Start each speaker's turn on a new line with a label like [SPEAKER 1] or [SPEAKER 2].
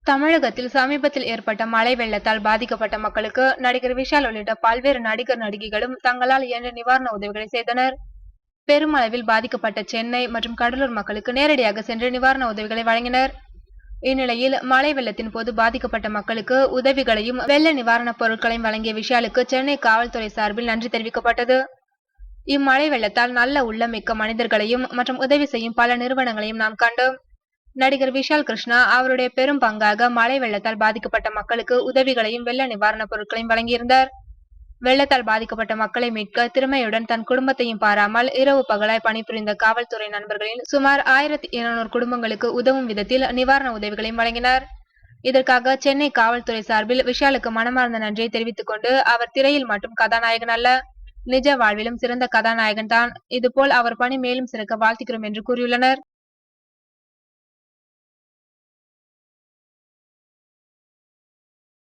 [SPEAKER 1] தமிழகத்தில் சமீபத்தில் ஏற்பட்ட மழை வெள்ளத்தால் பாதிக்கப்பட்ட மக்களுக்கு நடிகர் விஷால் உள்ளிட்ட பல்வேறு நடிகர் நடிகைகளும் தங்களால் இயன்ற நிவாரண உதவிகளை செய்தனர். பெருமளவில் பாதிக்கப்பட்ட சென்னை மற்றும் கடலூர் மக்களுக்கு நேரடியாக சென்று நிவாரண உதவிகளை வழங்கினர். இந்நிலையில் மழை வெள்ளத்தின் போது பாதிக்கப்பட்ட மக்களுக்கு உதவிகளையும் வெள்ள நிவாரணப் பொருட்களையும் வழங்கிய விஷாலுக்கு சென்னை காவல்துறை சார்பில் நன்றி தெரிவிக்கப்பட்டது. இம்மழை வெள்ளத்தால் நல்ல உள்ளமிக்க மனிதர்களையும் மற்றும் உதவி செய்யும் பல நிறுவனங்களையும் நாம் கண்டோம். நடிகர் விஷால் கிருஷ்ணா அவருடைய பெரும் பங்காக மழை வெள்ளத்தால் பாதிக்கப்பட்ட மக்களுக்கு உதவிகளையும் வெள்ள நிவாரணப் பொருட்களையும் வழங்கியிருந்தார். வெள்ளத்தால் பாதிக்கப்பட்ட மக்களை மீட்க திறமையுடன் தன் குடும்பத்தையும் பாராமல் இரவு பகலாய் பணிபுரிந்த காவல்துறை நண்பர்களின் சுமார் 1200 குடும்பங்களுக்கு உதவும் விதத்தில் நிவாரண உதவிகளையும் வழங்கினார். இதற்காக சென்னை காவல்துறை சார்பில் விஷாலுக்கு மனமார்ந்த நன்றியை தெரிவித்துக் கொண்டு, அவர் திரையில் மட்டும் கதாநாயகன் அல்ல, நிஜ வாழ்விலும் சிறந்த கதாநாயகன் தான். இதுபோல் அவர் பணி மேலும் சிறக்க வாழ்த்துகிறோம் என்று கூறியுள்ளனர்.